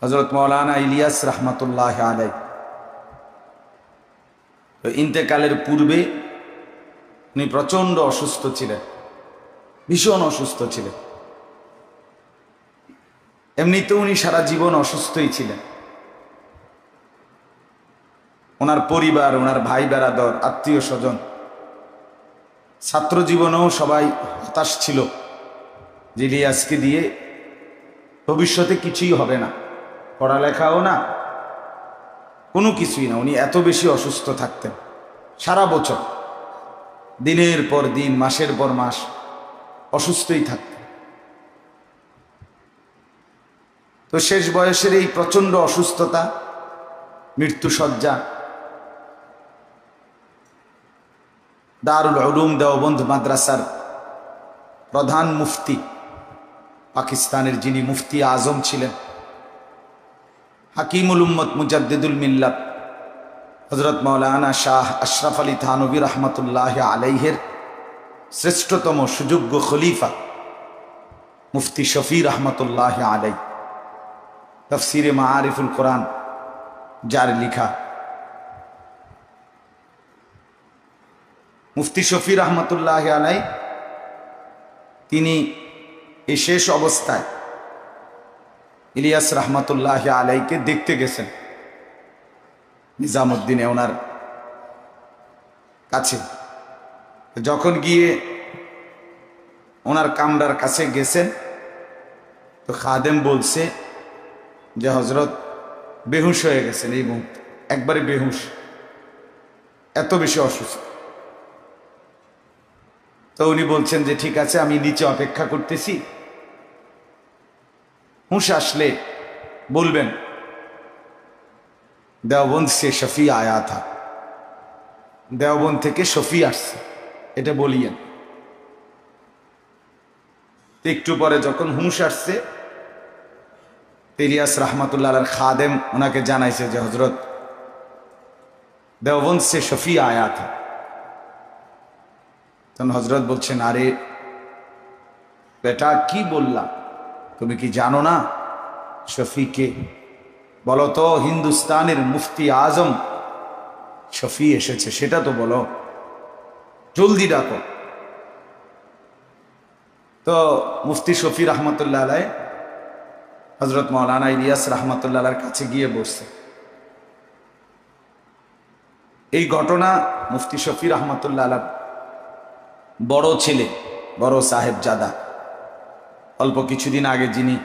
হযরত মাওলানা ইলিয়াস রহমতুল্লাহ আলাই তো ইন্তেকালের পূর্বে উনি প্রচণ্ড অসুস্থ ছিলেন, ভীষণ অসুস্থ ছিলেন। এমনিতে উনি সারা জীবন অসুস্থই ছিলেন। ওনার পরিবার, ওনার ভাই বেরাদর, আত্মীয় স্বজন, ছাত্র জীবনেও সবাই হতাশ ছিল যে ইলিয়াসকে দিয়ে ভবিষ্যতে কিছুই হবে না, পড়ালেখাও না, কোনো কিছুই না। উনি এত বেশি অসুস্থ থাকতেন, সারা বছর দিনের পর দিন, মাসের পর মাস অসুস্থই থাকতেন। তো শেষ বয়সের এই প্রচণ্ড অসুস্থতা, মৃত্যুসজ্জা, দারুল উলুম দেওবন্দ মাদ্রাসার প্রধান মুফতি, পাকিস্তানের যিনি মুফতি আজম ছিলেন, হাকিমুল উম্মত মুজাদ্দিদুল মিল্লাত হযরত মাওলানা শাহ আশরাফ আলী থানভী রহমতুল্লাহ আলাইহের শ্রেষ্ঠতম সুযোগ্য খলিফা মুফতি শফি রহমতুল্লাহ আলাই তাফসিরে মাআরিফুল কোরআন যার লিখা, মুফতি শফি রহমতুল্লাহ আলাই তিনি এই শেষ অবস্থায় ইলিয়াস রহমতুল্লাহ আলাইকে দেখতে গেছেন নিজামুদ্দিনে ওনার কাছে। যখন গিয়ে ওনার কামরার কাছে গেছেন তো খাদেম বলছে যে হযরত বেহুশ হয়ে গেছেন, এই মুহূর্তে একবারে বেহুশ, এত বেশি অসুস্থ। তো উনি বলছেন যে ঠিক আছে, আমি নিচে অপেক্ষা করতেছি, হুঁশ আসলে বলবেন দেওবন্দ সে শফি আয়া থা, দেওবন্দ থেকে শফি আসছে, এটা বলিয়েন। একটু পরে যখন হুঁশ আসছে, ইলিয়াস রহমতুল্লাহ আলাইহির খাদেম ওনাকে জানাইছে যে হযরত দেওবন্দ সে শফি আয়া থা। তখন হযরত বলছেন, আরে বেটা কি বললা, তুমি কি জানো না শফিকে? বলো তো, হিন্দুস্তানের মুফতি আজম শফি এসেছে, সেটা তো বলো, জলদি ডাকো। তো মুফতি শফি রহমতুল্লাহ আলাই হযরত মাওলানা ইলিয়াস রহমতুল্লাহ আলাইহির কাছে গিয়ে বসছে। এই ঘটনা মুফতি শফি রহমতুল্লাহ আলাইহির বড় ছেলে, বড় সাহেবজাদা, অল্প কিছুদিন আগে যিনি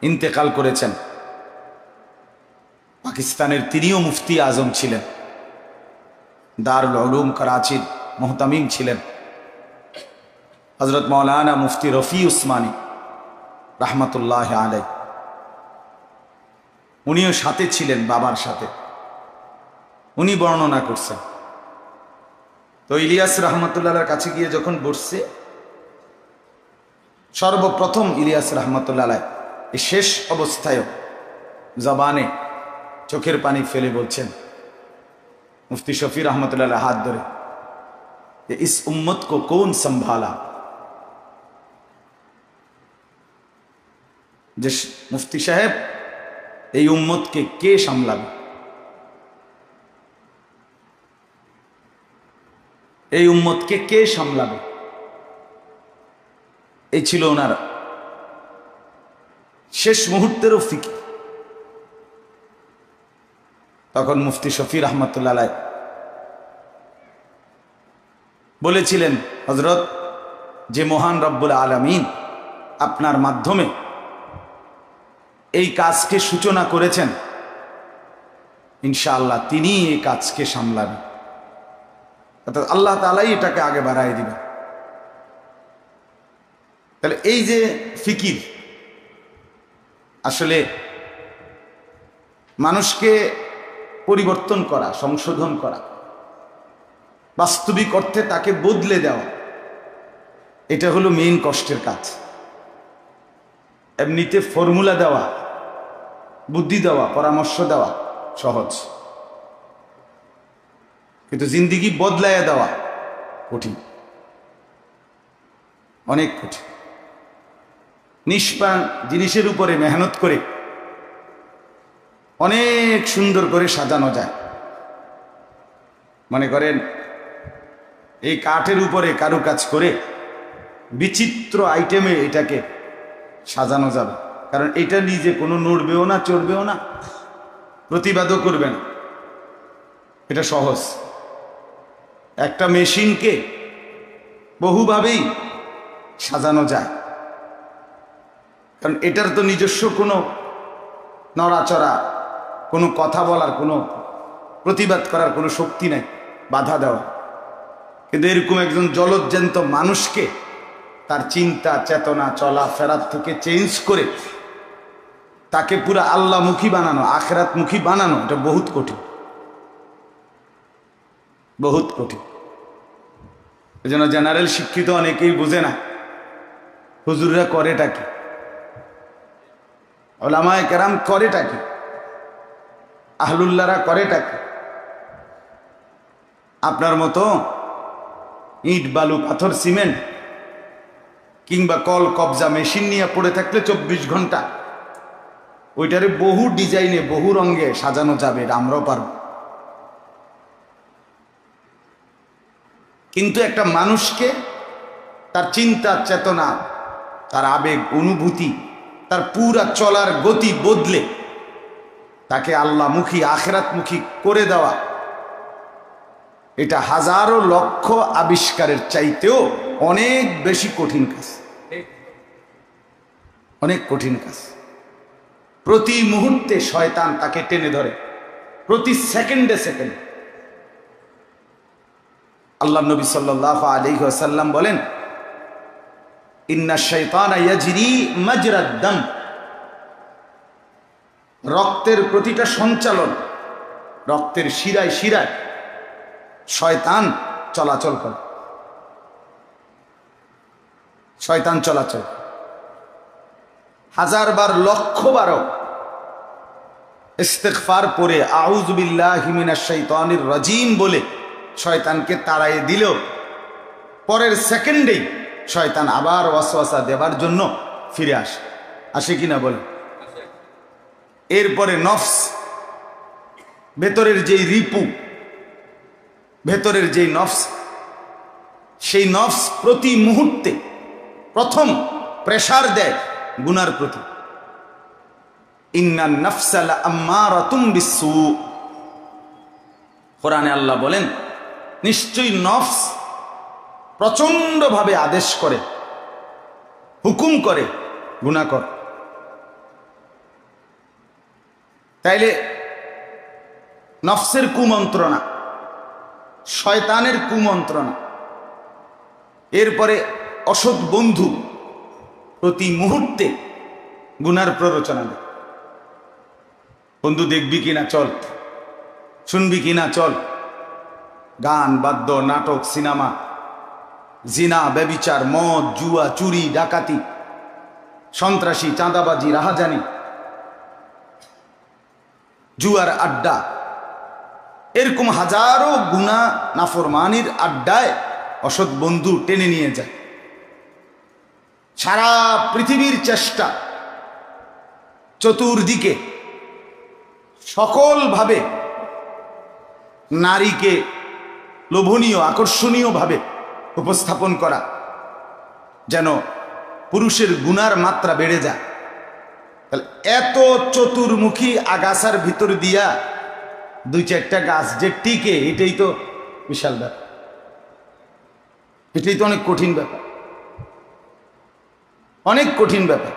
ইন্তেকাল করেছেন, পাকিস্তানের তিনিও মুফতি আজম ছিলেন, দারুল উলুম করাচির মুহতামিম ছিলেন, হযরত মাওলানা মুফতি রফি উসমানী রহমতুল্লাহ আলাইহি, উনিও সাথে ছিলেন, বাবার সাথে। উনি বর্ণনা করছেন। তো ইলিয়াস রহমতুল্লাহর কাছে গিয়ে যখন বসছে, সর্বপ্রথম ইলিয়াস রহমতুল্লাহ আলাইহি এই শেষ অবস্থায়ও জবানে চোখের পানি ফেলে বলছেন, মুফতি শফি রহমতুল্লাহ আলাইহি হাত ধরে, যে ইস উম্মত কো কৌন সম্ভালা, যে মুফতি সাহেব এই উম্মতকে কে সামলাবে, এই উম্মতকে কে সামলাবে, এই ছিল ওনার শেষ মুহূর্তেরও ফিকির। তখন মুফতি শফি রহমতুল্লাহ আলাইহি বলেছিলেন, হযরত যে মহান রব্বুল আলামিন আপনার মাধ্যমে এই কাজকে সূচনা করেছেন, ইনশাআল্লাহ তিনি এই কাজকে সামলাবেন, অর্থাৎ আল্লাহ তাআলাই এটাকে আগে বাড়াই দিবেন। তাহলে এই যে ফিকির, আসলে মানুষকে পরিবর্তন করা, সংশোধন করা, বাস্তবিক অর্থে তাকে বদলে দেওয়া, এটা হলো মেইন কষ্টের কাজ। এমনিতে ফর্মুলা দেওয়া, বুদ্ধি দেওয়া, পরামর্শ দেওয়া সহজ, কিন্তু জিন্দিগি বদলাইয়া দেওয়া কঠিন, অনেক কঠিন। নিষ্প্রাণ জিনিসের উপরে মেহনত করে অনেক সুন্দর করে সাজানো যায়। মনে করেন এই কাঠের উপরে কারুকাজ করে বিচিত্র আইটেমে এটাকে সাজানো যাবে, কারণ এটা নিজে কোনো নড়বেও না, চড়বেও না, প্রতিবাদও করবে না, এটা সহজ। একটা মেশিনকে বহুভাবেই সাজানো যায়, কারণ এটার তো নিজস্ব কোনো নড়াচড়া, কোনো কথা বলার, কোনো প্রতিবাদ করার কোনো শক্তি নাই, বাধা দেওয়া। কিন্তু এরকম একজন জলজ্যান্ত মানুষকে তার চিন্তা চেতনা চলাফেরার থেকে চেঞ্জ করে তাকে পুরো আল্লাহমুখী বানানো, আখিরাতমুখী বানানো, এটা বহুত কঠিন, বহুত কঠিন। এই জন্য জেনারেল শিক্ষিত অনেকেই বুঝে না হুজুররা করেটা কি, ওলামায়ে কেরাম করেটা কি, আহলুল্লাহরা করেটা কি। আপনার মতো ইট বালু পাথর সিমেন্ট কিংবা কল কবজা মেশিন নিয়ে পড়ে থাকলে 24 ঘন্টা ওইটারে বহু ডিজাইনে বহু রঙে সাজানো যাবে, এটা আমরাও পারব। কিন্তু একটা মানুষকে তার চিন্তা চেতনা, তার আবেগ অনুভূতি, তার পুরা চলার গতি বদলে তাকে আল্লাহমুখী আখিরাতমুখী করে দেওয়া, এটা হাজারো লক্ষ আবিষ্কারের চাইতেও অনেক বেশি কঠিন কাজ, অনেক কঠিন কাজ। প্রতি মুহূর্তে শয়তান তাকে টেনে ধরে, প্রতি সেকেন্ডে সেকেন্ডে। আল্লাহ নবী সাল্লাল্লাহু আলাইহি ওয়াসাল্লাম বলেন, ইন্না শাইতানা ইয়াজরি মাজরাদ দাম, রক্তের প্রতিটা সঞ্চালন, রক্তের শিরায় শিরায় শয়তান চলাচল করে, শয়তান চলাচল। হাজারবার লক্ষবারও ইস্তিগফার পড়ে আউযু বিল্লাহি মিনাশ শাইতানির রাজিম বলে শয়তানকে তাড়াইয়ে দিলেও পরের সেকেন্ডেই শয়তান আবার ওয়াসওয়াসা দেবার জন্য ফিরে আসে, আসে কিনা বলে। এরপরে নফস, ভেতরের যেই রিপু, ভেতরের যেই নফস, সেই নফস প্রতি মুহূর্তে প্রথম প্রেসার দেয় গুনার প্রতি। ইন্নান নাফসা লাআম্মারাতুম বিসসু, কোরআনে আল্লাহ বলেন নিশ্চয়ই নফস প্রচন্ডভাবে আদেশ করে, হুকুম করে গুনাহ কর। তাইলে নফসের কুমন্ত্রণা, শয়তানের কুমন্ত্রণা, এরপরে অসৎ বন্ধু প্রতি মুহূর্তে গুনার প্ররোচনা দেয়। বন্ধু দেখবি কিনা চল, শুনবি কিনা চল, গান বাদ্য নাটক সিনেমা, জিনা ব্যভিচার মদ জুয়া চুরি ডাকাতি সন্ত্রাসী চাঁদাবাজি রাহাজানি জুয়ার আড্ডা, এরকম হাজারো গুনাহ নাফরমানির আড্ডায় অসৎ বন্ধু টেনে নিয়ে যায়। সারা পৃথিবীর চেষ্টা, চতুর্দিকে সকলভাবে নারীকে লোভনীয় আকর্ষণীয় ভাবে উপস্থাপন করা, যেন পুরুষের গুনার মাত্রা বেড়ে যায়। তাহলে এত চতুর্মুখী আগাছার ভিতর দিয়া 2-4টা গাছ যে টিকে, এটাই তো বিশাল ব্যাপার, এটাই তো অনেক কঠিন ব্যাপার, অনেক কঠিন ব্যাপার।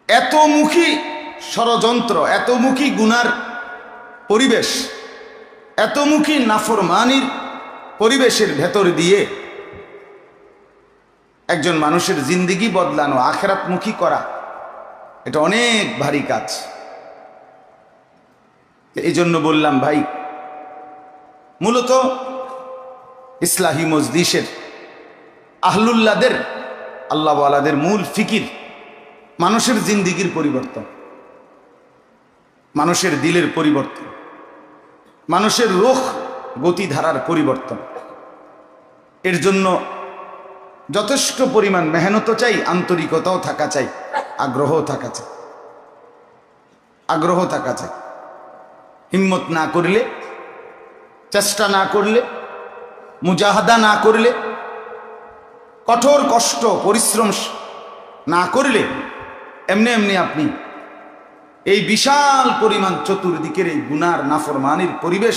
এতমুখী ষড়যন্ত্র, এতমুখী গুনার পরিবেশ, এতমুখী নাফরমানির পরিবেশের ভেতর দিয়ে একজন মানুষের জিন্দেগি বদলানো, আখিরাতমুখী করা, এটা অনেক ভারী কাজ। এই জন্য বললাম ভাই, মূলত ইসলাহি মজলিসের আহলুল্লাহদের, আল্লাহওয়ালাদের মূল ফিকির মানুষের জিন্দেগির পরিবর্তন, মানুষের দিলের পরিবর্তন, মানুষের রুহ গতিধারার পরিবর্তন। এর জন্য যথেষ্ট পরিমাণ মেহনতও চাই, আন্তরিকতাও থাকা চাই, আগ্রহও থাকা চাই। আগ্রহ থাকা চাই। হিম্মত না করলে, চেষ্টা না করলে, মুজাহাদা না করলে, কঠোর কষ্ট পরিশ্রম না করলে এমনি এমনি আপনি এই বিশাল পরিমাণ চতুর্দিকের এই গুনার নাফরমানির পরিবেশ